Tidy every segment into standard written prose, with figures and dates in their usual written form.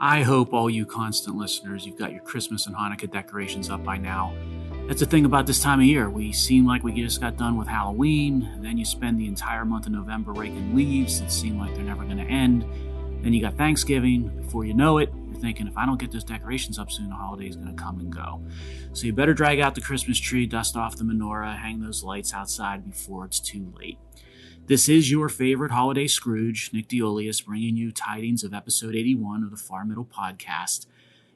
I hope all you constant listeners, you've got your Christmas and Hanukkah decorations up by now. That's the thing about this time of year. We seem like we just got done with Halloween, and then you spend the entire month of November raking leaves that seem like they're never going to end. Then you got Thanksgiving. Before you know it, you're thinking, if I don't get those decorations up soon, the holiday's going to come and go. So you better drag out the Christmas tree, dust off the menorah, hang those lights outside before it's too late. This is your favorite holiday Scrooge, Nick DeOlius, bringing you tidings of episode 81 of the Far Middle Podcast.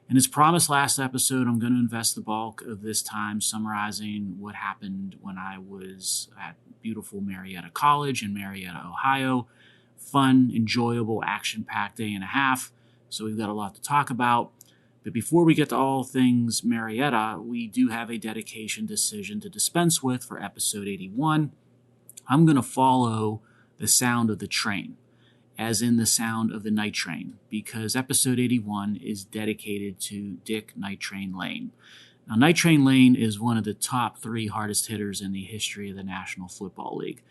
And as promised last episode, I'm going to invest the bulk of this time summarizing what happened when I was at beautiful Marietta College in Marietta, Ohio. Fun, enjoyable, action-packed day and a half, so we've got a lot to talk about. But before we get to all things Marietta, we do have a dedication decision to dispense with for episode 81. I'm going to follow the sound of the train, as in the sound of the night train, because episode 81 is dedicated to Dick Night Train Lane. Now, Night Train Lane is one of the top 3 hardest hitters in the history of the National Football League.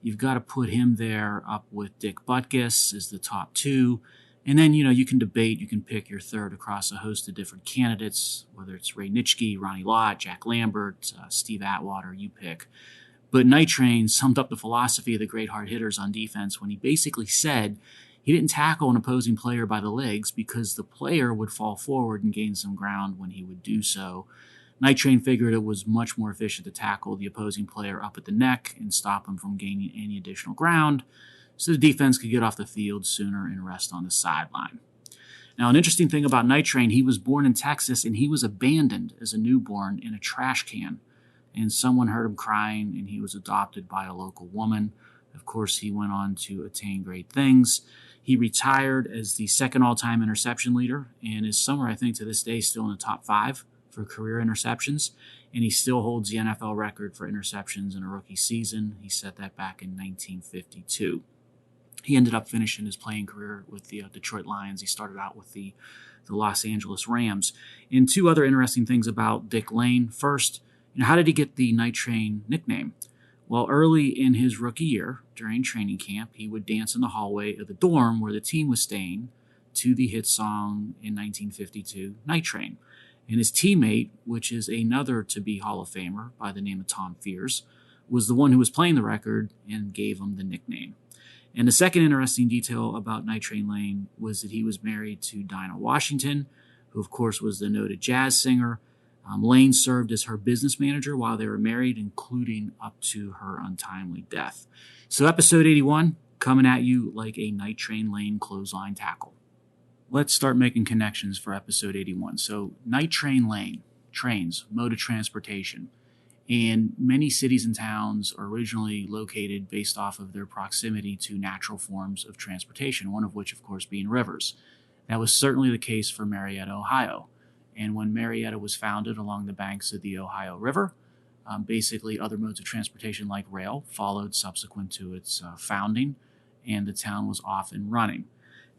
You've got to put him there up with Dick Butkus as the top 2. And then, you can debate, you can pick your third across a host of different candidates, whether it's Ray Nitschke, Ronnie Lott, Jack Lambert, Steve Atwater, you pick. But Night Train summed up the philosophy of the great hard hitters on defense when he basically said he didn't tackle an opposing player by the legs because the player would fall forward and gain some ground when he would do so. Night Train figured it was much more efficient to tackle the opposing player up at the neck and stop him from gaining any additional ground so the defense could get off the field sooner and rest on the sideline. Now, an interesting thing about Night Train, he was born in Texas and he was abandoned as a newborn in a trash can. And someone heard him crying, and he was adopted by a local woman. Of course, he went on to attain great things. He retired as the second all-time interception leader, and is somewhere, I think, to this day, still in the top 5 for career interceptions. And he still holds the NFL record for interceptions in a rookie season. He set that back in 1952. He ended up finishing his playing career with the Detroit Lions. He started out with the Los Angeles Rams. And 2 other interesting things about Dick Lane. First, how did he get the Night Train nickname? Well, early in his rookie year, during training camp, he would dance in the hallway of the dorm where the team was staying to the hit song in 1952, Night Train. And his teammate, which is another to-be Hall of Famer by the name of Tom Fears, was the one who was playing the record and gave him the nickname. And the second interesting detail about Night Train Lane was that he was married to Dinah Washington, who, of course, was the noted jazz singer. Lane served as her business manager while they were married, including up to her untimely death. So episode 81, coming at you like a Night Train Lane clothesline tackle. Let's start making connections for episode 81. So Night Train Lane, trains, mode of transportation. And many cities and towns are originally located based off of their proximity to natural forms of transportation, one of which, of course, being rivers. That was certainly the case for Marietta, Ohio. And when Marietta was founded along the banks of the Ohio River, basically other modes of transportation like rail followed subsequent to its founding, and the town was off and running.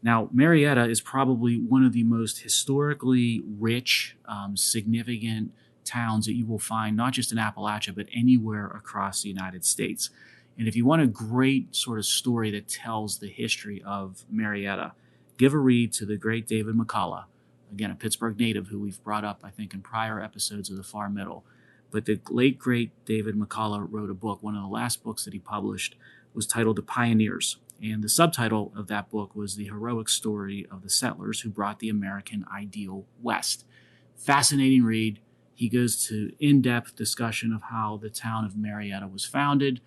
Now, Marietta is probably one of the most historically rich, significant towns that you will find, not just in Appalachia, but anywhere across the United States. And if you want a great sort of story that tells the history of Marietta, give a read to the great David McCullough. Again, a Pittsburgh native who we've brought up, I think, in prior episodes of the Far Middle. But the late, great David McCullough wrote a book. One of the last books that he published was titled The Pioneers. And the subtitle of that book was The Heroic Story of the Settlers Who Brought the American Ideal West. Fascinating read. He goes to in-depth discussion of how the town of Marietta was founded.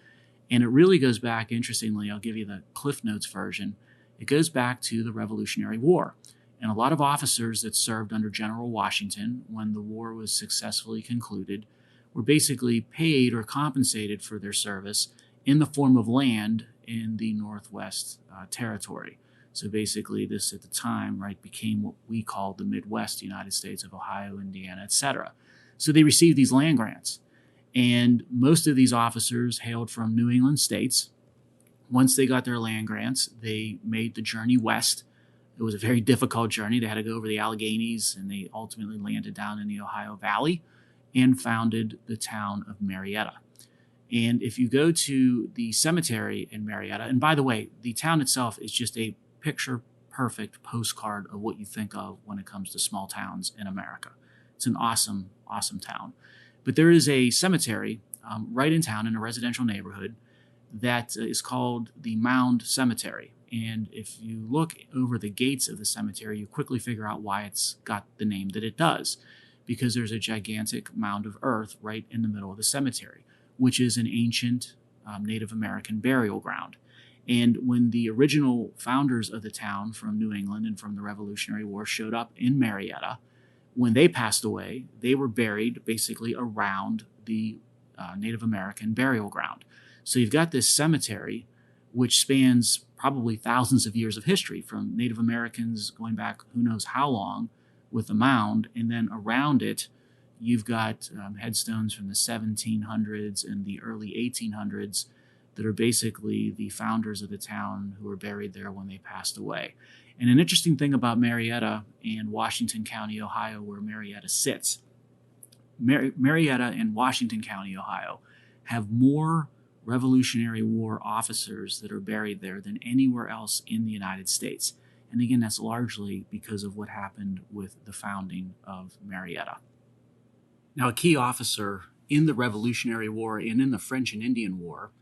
And it really goes back, interestingly, I'll give you the Cliff Notes version. It goes back to the Revolutionary War. And a lot of officers that served under General Washington when the war was successfully concluded were basically paid or compensated for their service in the form of land in the Northwest Territory. So basically this at the time, right, became what we call the Midwest United States of Ohio, Indiana, etc. So they received these land grants. And most of these officers hailed from New England states. Once they got their land grants, they made the journey west. It was a very difficult journey. They had to go over the Alleghenies, and they ultimately landed down in the Ohio Valley and founded the town of Marietta. And if you go to the cemetery in Marietta, and by the way, the town itself is just a picture perfect postcard of what you think of when it comes to small towns in America. It's an awesome, awesome town. But there is a cemetery right in town in a residential neighborhood that is called the Mound Cemetery. And if you look over the gates of the cemetery, you quickly figure out why it's got the name that it does, because there's a gigantic mound of earth right in the middle of the cemetery, which is an ancient Native American burial ground. And when the original founders of the town from New England and from the Revolutionary War showed up in Marietta, when they passed away, they were buried basically around the Native American burial ground. So you've got this cemetery which spans probably thousands of years of history, from Native Americans going back who knows how long with the mound, and then around it you've got headstones from the 1700s and the early 1800s that are basically the founders of the town who were buried there when they passed away. And an interesting thing about Marietta and Washington County, Ohio, where Marietta sits, Marietta and Washington County, Ohio, have more Revolutionary War officers that are buried there than anywhere else in the United States. And again, that's largely because of what happened with the founding of Marietta. Now, a key officer in the Revolutionary War and in the French and Indian War,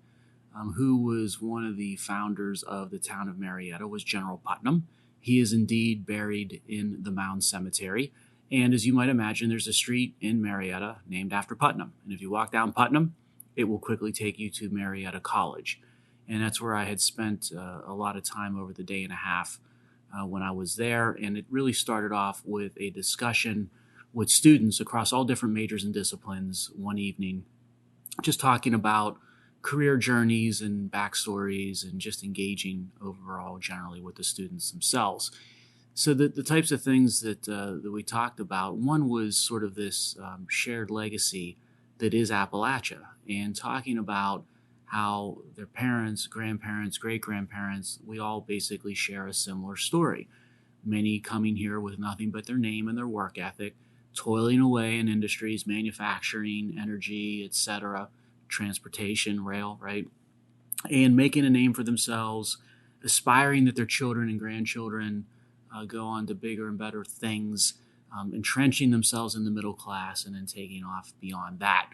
who was one of the founders of the town of Marietta, was General Putnam. He is indeed buried in the Mound Cemetery. And as you might imagine, there's a street in Marietta named after Putnam. And if you walk down Putnam, it will quickly take you to Marietta College. And that's where I had spent a lot of time over the day and a half when I was there. And it really started off with a discussion with students across all different majors and disciplines one evening, just talking about career journeys and backstories and just engaging overall generally with the students themselves. So the types of things that we talked about, one was sort of this shared legacy that is Appalachia, and talking about how their parents, grandparents, great-grandparents, we all basically share a similar story. Many coming here with nothing but their name and their work ethic, toiling away in industries, manufacturing, energy, etc., transportation, rail, right? And making a name for themselves, aspiring that their children and grandchildren go on to bigger and better things, entrenching themselves in the middle class, and then taking off beyond that.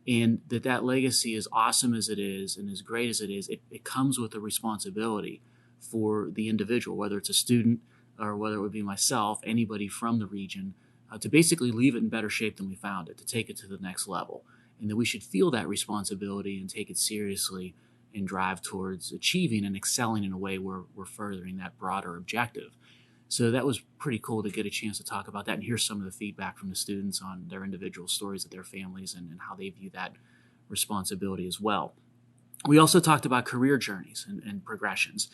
And that legacy, as awesome as it is and as great as it is, it comes with a responsibility for the individual, whether it's a student or whether it would be myself, anybody from the region, to basically leave it in better shape than we found it, to take it to the next level. And that we should feel that responsibility and take it seriously and drive towards achieving and excelling in a way where we're furthering that broader objective. So that was pretty cool to get a chance to talk about that and hear some of the feedback from the students on their individual stories of their families and how they view that responsibility as well. We also talked about career journeys and progressions.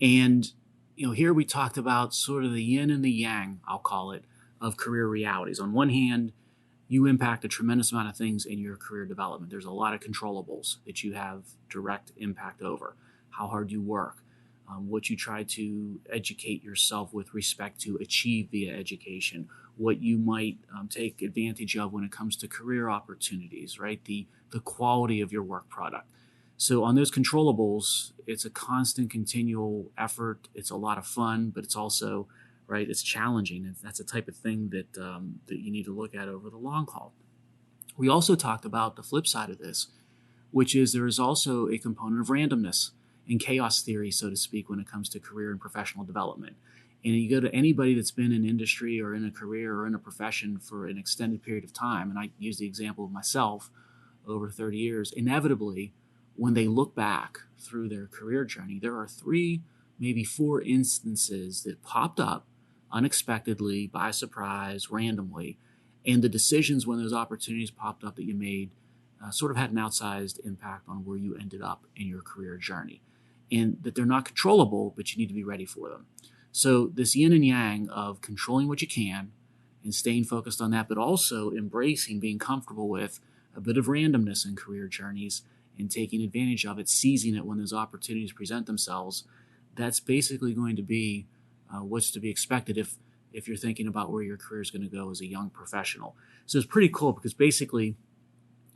And here we talked about sort of the yin and the yang, I'll call it, of career realities. On one hand, you impact a tremendous amount of things in your career development. There's a lot of controllables that you have direct impact over. How hard you work, what you try to educate yourself with respect to achieve via education, what you might take advantage of when it comes to career opportunities, right? The quality of your work product. So on those controllables, it's a constant, continual effort. It's a lot of fun, but it's also, right, it's challenging. And that's the type of thing that you need to look at over the long haul. We also talked about the flip side of this, which is there is also a component of randomness and chaos theory, so to speak, when it comes to career and professional development. And you go to anybody that's been in industry or in a career or in a profession for an extended period of time, and I use the example of myself over 30 years, inevitably, when they look back through their career journey, there are 3, maybe 4 instances that popped up unexpectedly, by surprise, randomly, and the decisions when those opportunities popped up that you made sort of had an outsized impact on where you ended up in your career journey. And that they're not controllable, but you need to be ready for them. So this yin and yang of controlling what you can and staying focused on that, but also embracing being comfortable with a bit of randomness in career journeys and taking advantage of it, seizing it when those opportunities present themselves, that's basically going to be what's to be expected if you're thinking about where your career is going to go as a young professional. So it's pretty cool because basically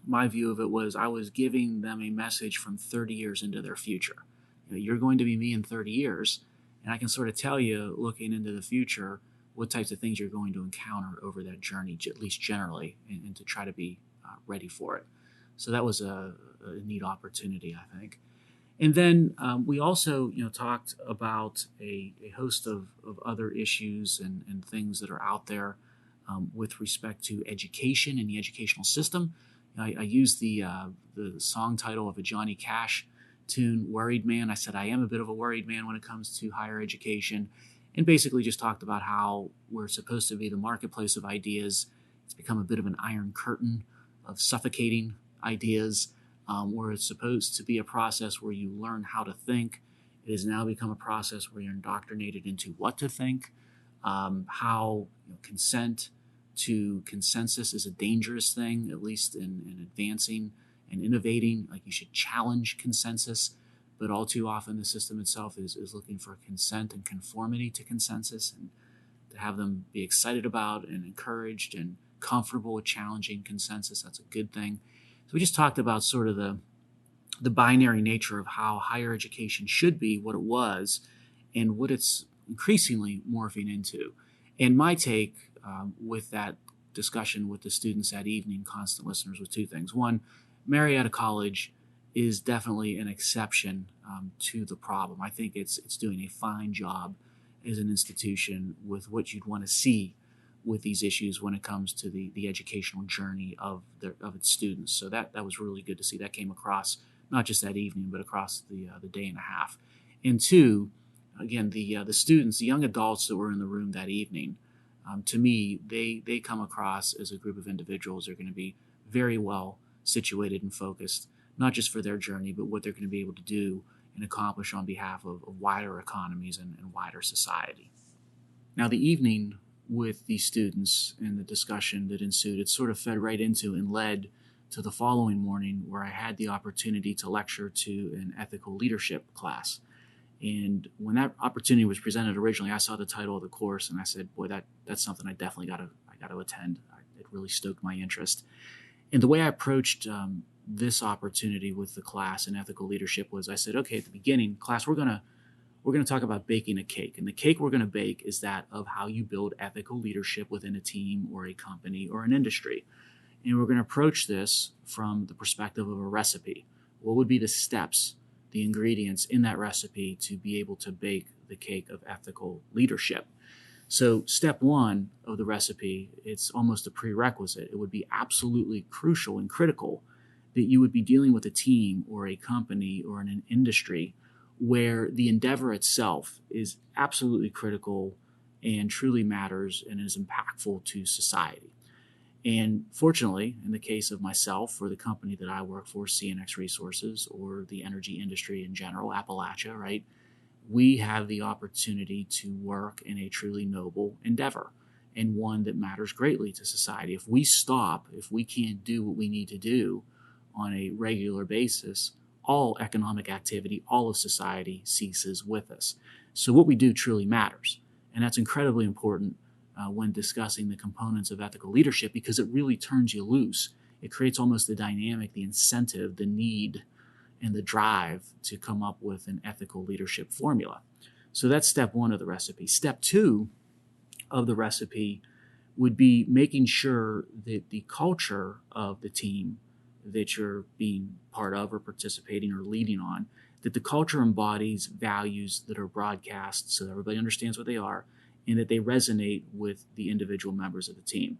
my view of it was I was giving them a message from 30 years into their future. You're going to be me in 30 years, And I can sort of tell you, looking into the future, what types of things you're going to encounter over that journey, at least generally, and to try to be ready for it. So that was a neat opportunity, I think. And then we also, talked about a host of other issues and things that are out there with respect to education and the educational system. I used the song title of a Johnny Cash tune, Worried Man. I said I am a bit of a worried man when it comes to higher education, and basically just talked about how we're supposed to be the marketplace of ideas. It's become a bit of an iron curtain of suffocating ideas, where it's supposed to be a process where you learn how to think. It has now become a process where you're indoctrinated into what to think, how consent to consensus is a dangerous thing, at least in advancing and innovating. Like, you should challenge consensus, but all too often the system itself is looking for consent and conformity to consensus, and to have them be excited about and encouraged and comfortable with challenging consensus. That's a good thing. So we just talked about sort of the binary nature of how higher education should be, what it was, and what it's increasingly morphing into. And my take with that discussion with the students that evening, constant listeners, was two things. One, Marietta College is definitely an exception to the problem. I think it's doing a fine job as an institution with what you'd want to see with these issues when it comes to the educational journey of its students. So that was really good to see. That came across not just that evening, but across the day and a half. And two, again, the students, the young adults that were in the room that evening, to me, they come across as a group of individuals that are going to be very well situated and focused, not just for their journey, but what they're going to be able to do and accomplish on behalf of wider economies and wider society. Now, the evening with these students and the discussion that ensued, it sort of fed right into and led to the following morning, where I had the opportunity to lecture to an ethical leadership class. And when that opportunity was presented originally, I saw the title of the course and I said, boy, that's something I definitely got to attend. It really stoked my interest. And the way I approached this opportunity with the class in ethical leadership was, I said, okay, at the beginning, class, we're going to talk about baking a cake. And the cake we're going to bake is that of how you build ethical leadership within a team or a company or an industry. And we're going to approach this from the perspective of a recipe. What would be the steps, the ingredients in that recipe to be able to bake the cake of ethical leadership? So step one of the recipe, it's almost a prerequisite. It would be absolutely crucial and critical that you would be dealing with a team or a company or in an industry where the endeavor itself is absolutely critical and truly matters and is impactful to society. And fortunately, in the case of myself or the company that I work for, CNX Resources, or the energy industry in general, Appalachia, right, we have the opportunity to work in a truly noble endeavor and one that matters greatly to society. If we stop, if we can't do what we need to do on a regular basis, all economic activity, all of society ceases with us. So what we do truly matters. And that's incredibly important when discussing the components of ethical leadership, because it really turns you loose. It creates almost the dynamic, the incentive, the need, and the drive to come up with an ethical leadership formula. So that's step one of the recipe. Step two of the recipe would be making sure that the culture of the team that you're being part of or participating or leading on, that the culture embodies values that are broadcast so that everybody understands what they are and that they resonate with the individual members of the team.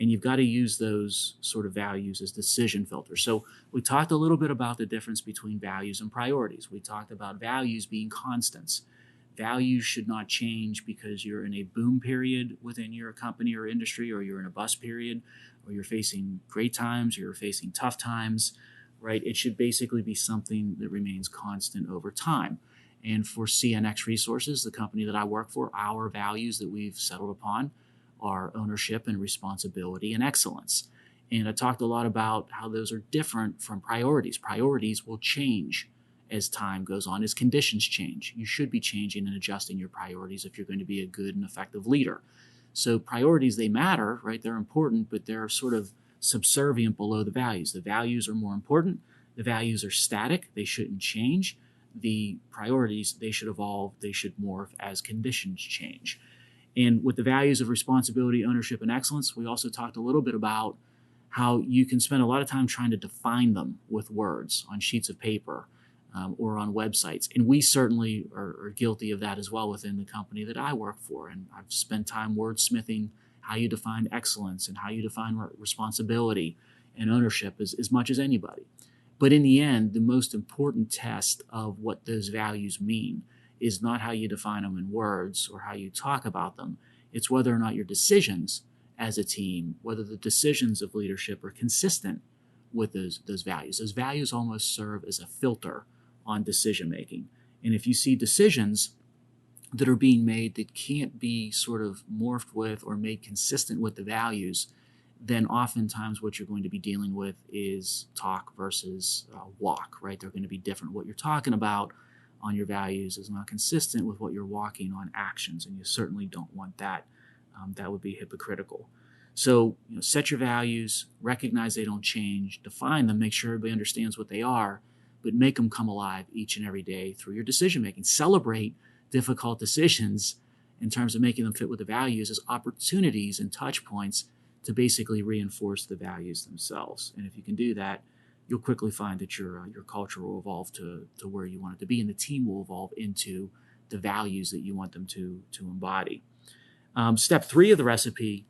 And you've got to use those sort of values as decision filters. So we talked a little bit about the difference between values and priorities. We talked about values being constants. Values should not change because you're in a boom period within your company or industry, or you're in a bust period, or you're facing great times, or you're facing tough times, right? It should basically be something that remains constant over time. And for CNX Resources, the company that I work for, our values that we've settled upon are ownership and responsibility and excellence. And I talked a lot about how those are different from priorities. Priorities will change as time goes on, as conditions change. You should be changing and adjusting your priorities if you're going to be a good and effective leader. So priorities, they matter, right? They're important, but they're sort of subservient below the values. The values are more important. The values are static. They shouldn't change. the priorities, they should evolve, they should morph as conditions change. And with the values of responsibility, ownership, and excellence, we also talked a little bit about how you can spend a lot of time trying to define them with words on sheets of paper or on websites. And we certainly are guilty of that as well within the company that I work for. And I've spent time wordsmithing how you define excellence and how you define responsibility and ownership as much as anybody. But in the end, the most important test of what those values mean is not how you define them in words or how you talk about them. It's whether or not your decisions as a team, whether the decisions of leadership are consistent with those values. Those values almost serve as a filter on decision making. And if you see decisions that are being made that can't be sort of morphed with or made consistent with the values, then oftentimes what you're going to be dealing with is talk versus walk, right? They're going to be different. What you're talking about on your values is not consistent with what you're walking on actions, and you certainly don't want that. That would be hypocritical. So, set your values, recognize they don't change, define them, make sure everybody understands what they are, but make them come alive each and every day through your decision making. Celebrate difficult decisions in terms of making them fit with the values as opportunities and touch points to basically reinforce the values themselves. And if you can do that, you'll quickly find that your culture will evolve to where you want it to be, and the team will evolve into the values that you want them to embody. Step 3 of the recipe,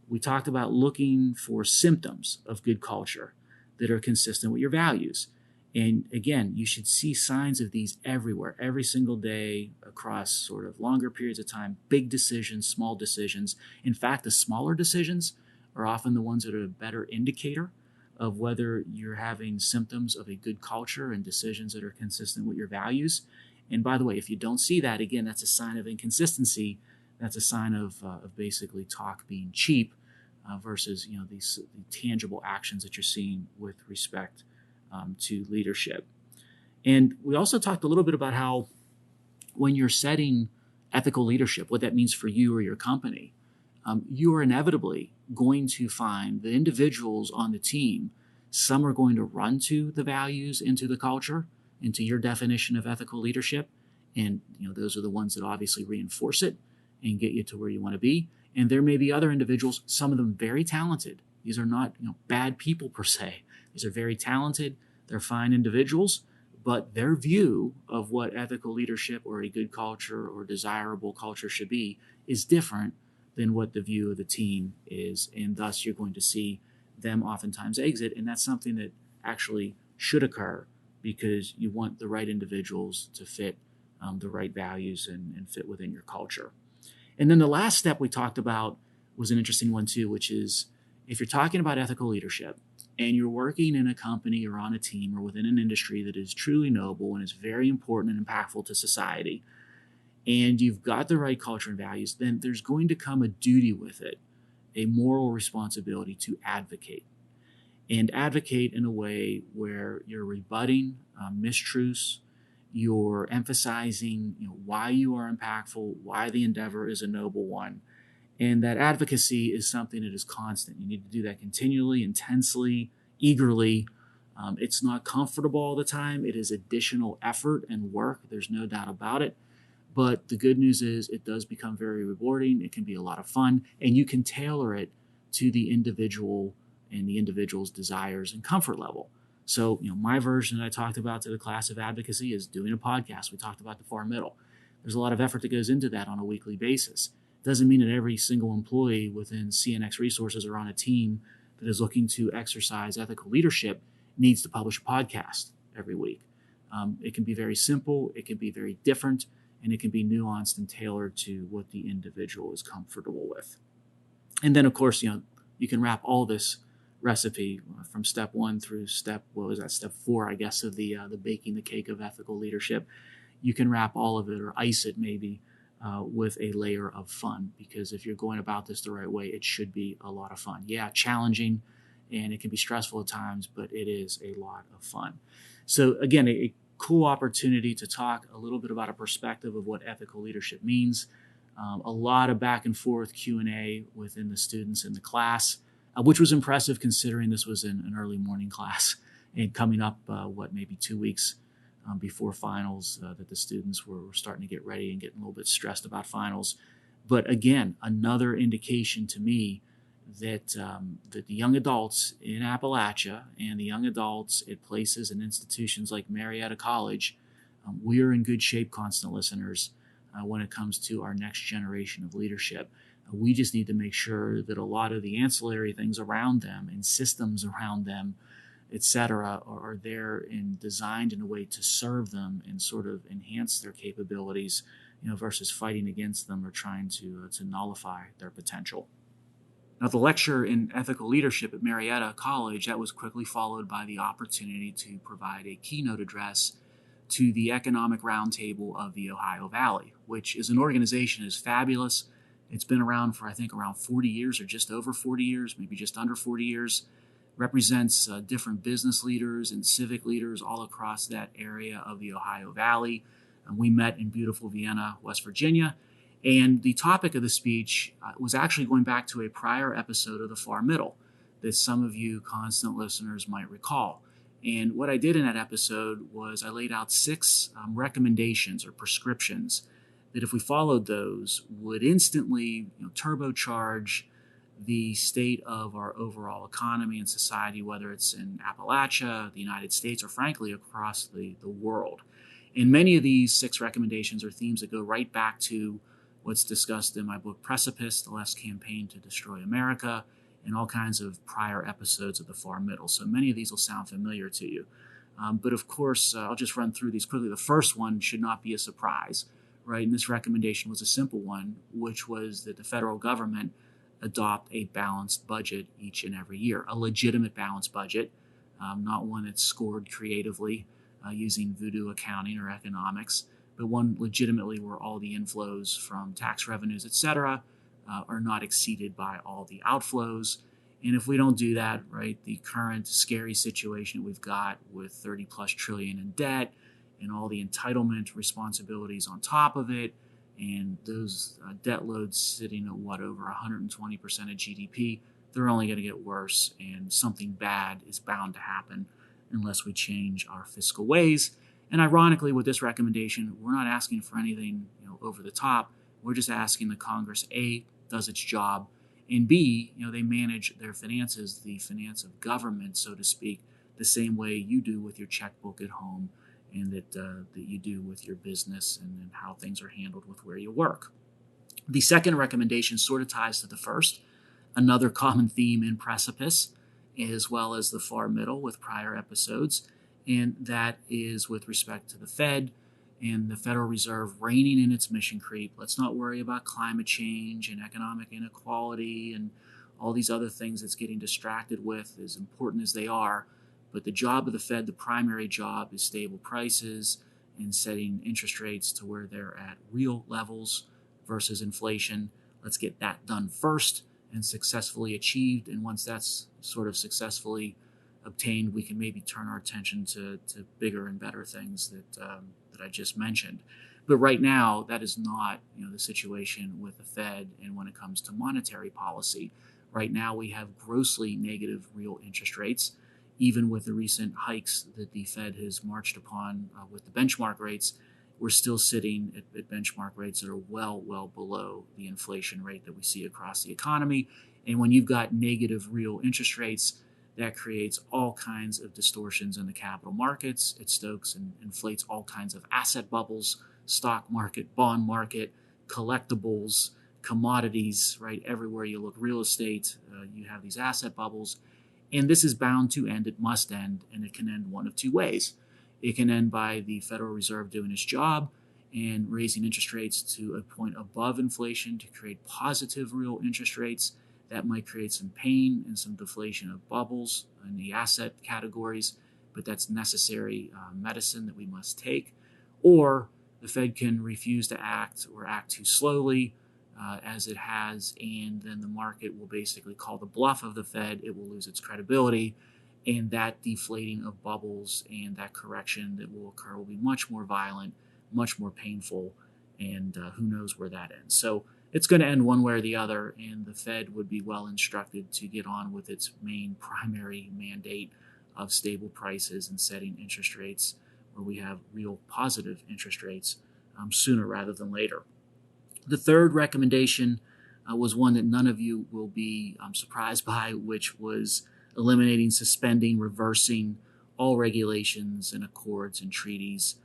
we talked about looking for symptoms of good culture that are consistent with your values. And again, you should see signs of these everywhere, every single day across sort of longer periods of time, big decisions, small decisions. In fact, the smaller decisions are often the ones that are a better indicator of whether you're having symptoms of a good culture and decisions that are consistent with your values. And by the way, if you don't see that, again, that's a sign of inconsistency. That's a sign of basically talk being cheap versus these tangible actions that you're seeing with respect to leadership. And we also talked a little bit about how when you're setting ethical leadership, what that means for you or your company, you are inevitably going to find the individuals on the team, some are going to run to the values, into the culture, into your definition of ethical leadership. And those are the ones that obviously reinforce it and get you to where you want to be. And there may be other individuals, some of them very talented. These are not bad people per se. These are very talented. They're fine individuals, but their view of what ethical leadership or a good culture or desirable culture should be is different than what the view of the team is. And thus you're going to see them oftentimes exit. And that's something that actually should occur because you want the right individuals to fit the right values and fit within your culture. And then the last step we talked about was an interesting one too, which is if you're talking about ethical leadership and you're working in a company or on a team or within an industry that is truly noble and is very important and impactful to society, and you've got the right culture and values, then there's going to come a duty with it, a moral responsibility to advocate. And advocate in a way where you're rebutting mistruths, you're emphasizing why you are impactful, why the endeavor is a noble one. And that advocacy is something that is constant. You need to do that continually, intensely, eagerly. It's not comfortable all the time. It is additional effort and work. There's no doubt about it. But the good news is it does become very rewarding. It can be a lot of fun, and you can tailor it to the individual and the individual's desires and comfort level. So, my version that I talked about to the class of advocacy is doing a podcast. We talked about the far middle. There's a lot of effort that goes into that on a weekly basis. It doesn't mean that every single employee within CNX Resources or on a team that is looking to exercise ethical leadership needs to publish a podcast every week. It can be very simple. It can be very different. And it can be nuanced and tailored to what the individual is comfortable with. And then, of course, you can wrap all this recipe from step 1 through step 4, I guess, of the baking the cake of ethical leadership. You can wrap all of it or ice it maybe with a layer of fun, because if you're going about this the right way, it should be a lot of fun. Yeah, challenging, and it can be stressful at times, but it is a lot of fun. So again, a cool opportunity to talk a little bit about a perspective of what ethical leadership means. A lot of back and forth Q&A within the students in the class, which was impressive considering this was in an early morning class and coming up, maybe 2 weeks before finals, that the students were starting to get ready and getting a little bit stressed about finals. But again, another indication to me that that the young adults in Appalachia and the young adults at places and institutions like Marietta College, we are in good shape, constant listeners, when it comes to our next generation of leadership. We just need to make sure that a lot of the ancillary things around them and systems around them, etc., are there and designed in a way to serve them and sort of enhance their capabilities, versus fighting against them or trying to nullify their potential. Now, the lecture in ethical leadership at Marietta College, that was quickly followed by the opportunity to provide a keynote address to the Economic Roundtable of the Ohio Valley, which is an organization that is fabulous. It's been around for, I think, around 40 years or just over 40 years, maybe just under 40 years. Represents different business leaders and civic leaders all across that area of the Ohio Valley. We met in beautiful Vienna, West Virginia. And the topic of the speech was actually going back to a prior episode of The Far Middle that some of you constant listeners might recall. And what I did in that episode was I laid out 6 recommendations or prescriptions that if we followed those would instantly turbocharge the state of our overall economy and society, whether it's in Appalachia, the United States, or frankly across the world. And many of these 6 recommendations are themes that go right back to what's discussed in my book Precipice, The Left's Campaign to Destroy America, and all kinds of prior episodes of The Far Middle. So many of these will sound familiar to you. But of course, I'll just run through these quickly. The first one should not be a surprise, right? And this recommendation was a simple one, which was that the federal government adopt a balanced budget each and every year, a legitimate balanced budget, not one that's scored creatively using voodoo accounting or economics, but one legitimately where all the inflows from tax revenues, et cetera, are not exceeded by all the outflows. And if we don't do that, right, the current scary situation we've got with 30 plus trillion in debt and all the entitlement responsibilities on top of it, and those debt loads sitting at over 120% of GDP, they're only going to get worse, and something bad is bound to happen unless we change our fiscal ways. And ironically, with this recommendation, we're not asking for anything over the top. We're just asking the Congress, A, does its job, and B, they manage their finances, the finance of government, so to speak, the same way you do with your checkbook at home and that you do with your business and how things are handled with where you work. The second recommendation sort of ties to the first, another common theme in Precipice, as well as The Far Middle with prior episodes, and that is with respect to the Fed and the Federal Reserve reining in its mission creep. Let's not worry about climate change and economic inequality and all these other things it's getting distracted with, as important as they are. But the job of the Fed, the primary job, is stable prices and setting interest rates to where they're at real levels versus inflation. Let's get that done first and successfully achieved. And once that's sort of successfully obtained, we can maybe turn our attention to bigger and better things that I just mentioned. But right now, that is not the situation with the Fed and when it comes to monetary policy. Right now, we have grossly negative real interest rates. Even with the recent hikes that the Fed has marched upon with the benchmark rates, we're still sitting at benchmark rates that are well below the inflation rate that we see across the economy. And when you've got negative real interest rates, that creates all kinds of distortions in the capital markets. It stokes and inflates all kinds of asset bubbles, stock market, bond market, collectibles, commodities, right? Everywhere you look, real estate, you have these asset bubbles. And this is bound to end. It must end, and it can end one of two ways. It can end by the Federal Reserve doing its job and raising interest rates to a point above inflation to create positive real interest rates. That might create some pain and some deflation of bubbles in the asset categories, but that's necessary medicine that we must take. Or the Fed can refuse to act or act too slowly, as it has, and then the market will basically call the bluff of the Fed. It will lose its credibility, and that deflating of bubbles and that correction that will occur will be much more violent, much more painful, and who knows where that ends. So it's going to end one way or the other, and the Fed would be well instructed to get on with its main primary mandate of stable prices and setting interest rates where we have real positive interest rates sooner rather than later. The third recommendation was one that none of you will be surprised by, which was eliminating, suspending, reversing all regulations and accords and treaties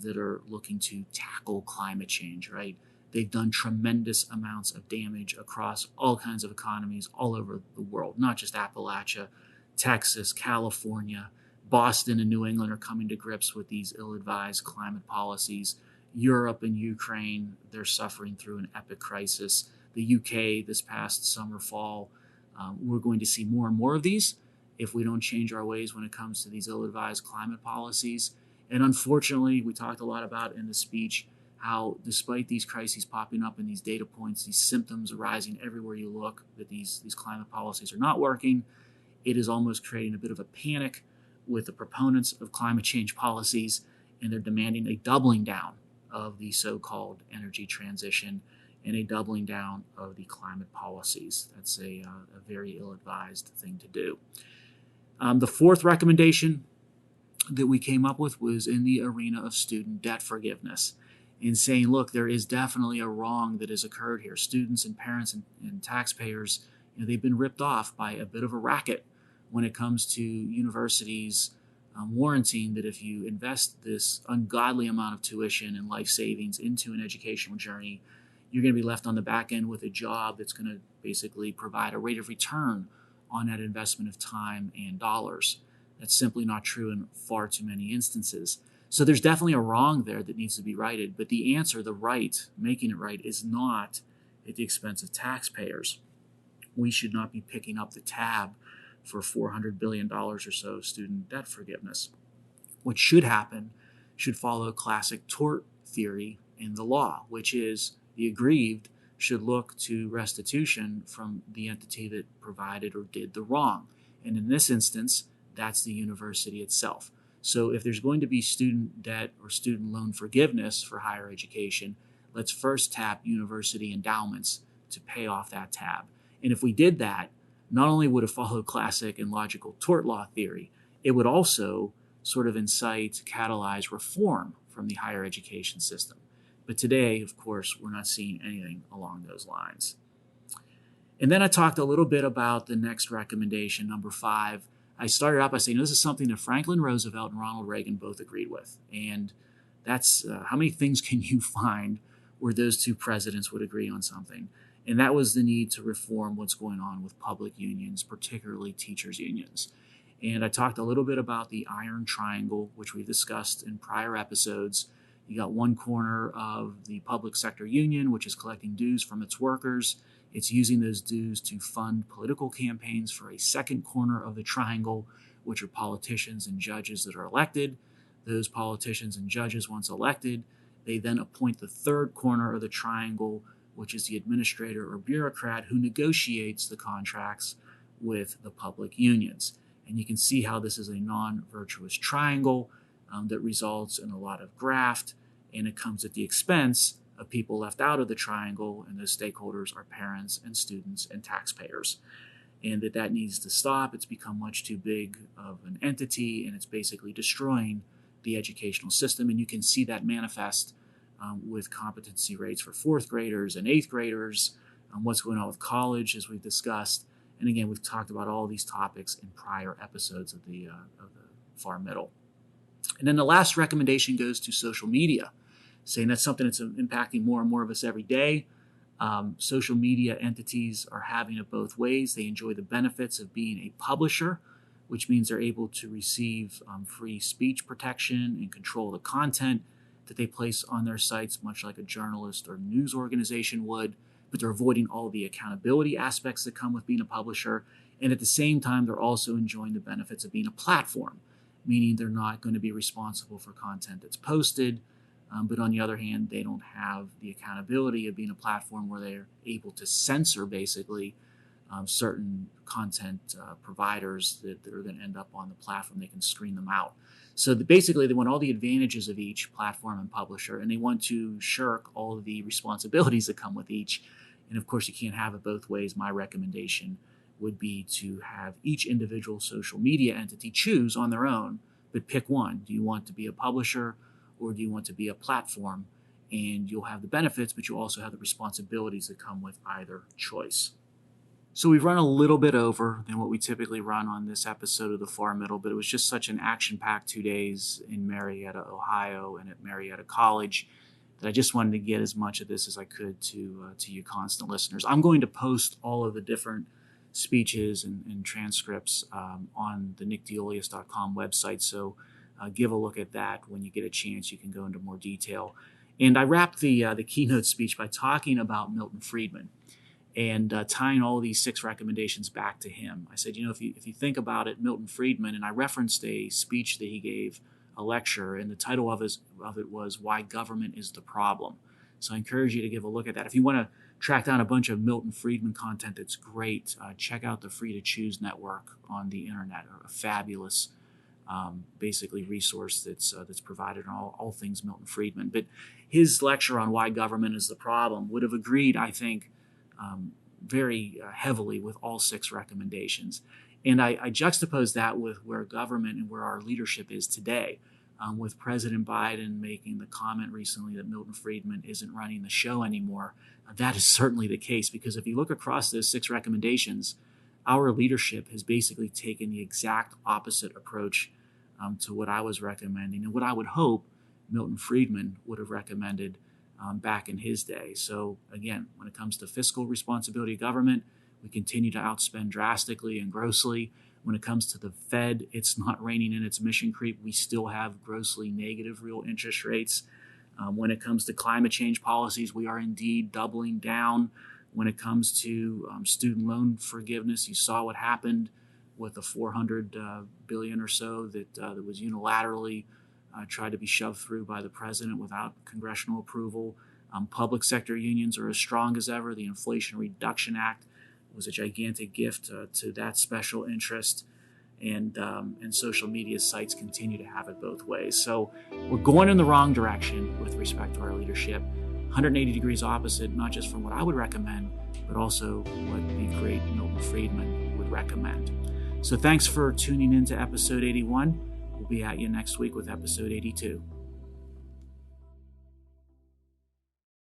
that are looking to tackle climate change, right? They've done tremendous amounts of damage across all kinds of economies all over the world, not just Appalachia, Texas, California, Boston and New England are coming to grips with these ill-advised climate policies. Europe and Ukraine, they're suffering through an epic crisis. The UK this past summer, fall, we're going to see more and more of these if we don't change our ways when it comes to these ill-advised climate policies. And unfortunately, we talked a lot about in the speech how despite these crises popping up and these data points, these symptoms arising everywhere you look, that these climate policies are not working, it is almost creating a bit of a panic with the proponents of climate change policies, and they're demanding a doubling down of the so-called energy transition and a doubling down of the climate policies. That's a very ill-advised thing to do. The fourth recommendation that we came up with was in the arena of student debt forgiveness, in saying, look, there is definitely a wrong that has occurred here. Students and parents and taxpayers, they've been ripped off by a bit of a racket when it comes to universities warranting that if you invest this ungodly amount of tuition and life savings into an educational journey, you're going to be left on the back end with a job that's going to basically provide a rate of return on that investment of time and dollars. That's simply not true in far too many instances. So there's definitely a wrong there that needs to be righted. But the answer, the right, making it right, is not at the expense of taxpayers. We should not be picking up the tab for $400 billion or so of student debt forgiveness. What should happen should follow classic tort theory in the law, which is the aggrieved should look to restitution from the entity that provided or did the wrong. And in this instance, that's the university itself. So if there's going to be student debt or student loan forgiveness for higher education, let's first tap university endowments to pay off that tab. And if we did that, not only would it follow classic and logical tort law theory, it would also sort of incite, catalyze reform from the higher education system. But today, of course, we're not seeing anything along those lines. And then I talked a little bit about the next recommendation, number 5. I started out by saying this is something that Franklin Roosevelt and Ronald Reagan both agreed with. And that's how many things can you find where those two presidents would agree on something? And that was the need to reform what's going on with public unions, particularly teachers' unions. And I talked a little bit about the iron triangle, which we've discussed in prior episodes. You got one corner of the public sector union, which is collecting dues from its workers. It's using those dues to fund political campaigns for a second corner of the triangle, which are politicians and judges that are elected. Those politicians and judges, once elected, they then appoint the third corner of the triangle, which is the administrator or bureaucrat who negotiates the contracts with the public unions. And you can see how this is a non-virtuous triangle that results in a lot of graft, and it comes at the expense of people left out of the triangle, and those stakeholders are parents and students and taxpayers. And that needs to stop. It's become much too big of an entity, and it's basically destroying the educational system. And you can see that manifest with competency rates for 4th graders and 8th graders, what's going on with college, as we've discussed. And again, we've talked about all these topics in prior episodes of the far middle. And then the last recommendation goes to social media, saying that's something that's impacting more and more of us every day. Social media entities are having it both ways. They enjoy the benefits of being a publisher, which means they're able to receive free speech protection and control the content that they place on their sites, much like a journalist or news organization would, but they're avoiding all the accountability aspects that come with being a publisher. And at the same time, they're also enjoying the benefits of being a platform, meaning they're not going to be responsible for content that's posted. But on the other hand, they don't have the accountability of being a platform where they're able to censor basically certain content providers that are going to end up on the platform. They can screen them out. So basically, they want all the advantages of each platform and publisher, and they want to shirk all of the responsibilities that come with each. And of course, you can't have it both ways. My recommendation would be to have each individual social media entity choose on their own But pick one. Do you want to be a publisher or do you want to be a platform? And you'll have the benefits, but you'll also have the responsibilities that come with either choice. So we've run a little bit over than what we typically run on this episode of The Far Middle, but it was just such an action-packed 2 days in Marietta, Ohio, and at Marietta College that I just wanted to get as much of this as I could to you constant listeners. I'm going to post all of the different speeches and transcripts on the nickdeolius.com website, so give a look at that when you get a chance. You can go into more detail. And I wrapped the keynote speech by talking about Milton Friedman and tying all of these 6 recommendations back to him. I said, if you think about it, Milton Friedman, and I referenced a speech that he gave, a lecture, and the title of it was Why Government is the Problem. So I encourage you to give a look at that. If you want to track down a bunch of Milton Friedman content that's great, check out the Free to Choose Network on the internet, a fabulous basically resource that's provided on all things Milton Friedman. But his lecture on why government is the problem would have agreed, I think, very heavily with all 6 recommendations. And I juxtapose that with where government and where our leadership is today, with President Biden making the comment recently that Milton Friedman isn't running the show anymore. That is certainly the case, because if you look across those 6 recommendations, our leadership has basically taken the exact opposite approach to what I was recommending and what I would hope Milton Friedman would have recommended back in his day. So again, when it comes to fiscal responsibility of government, we continue to outspend drastically and grossly. When it comes to the Fed, it's not reining in its mission creep. We still have grossly negative real interest rates. When it comes to climate change policies, we are indeed doubling down. When it comes to student loan forgiveness, you saw what happened with the $400 billion or so that was unilaterally tried to be shoved through by the president without congressional approval. Public sector unions are as strong as ever. The Inflation Reduction Act was a gigantic gift to that special interest. And social media sites continue to have it both ways. So we're going in the wrong direction with respect to our leadership. 180 degrees opposite, not just from what I would recommend, but also what the great Milton Friedman would recommend. So thanks for tuning in to episode 81. We'll be at you next week with episode 82.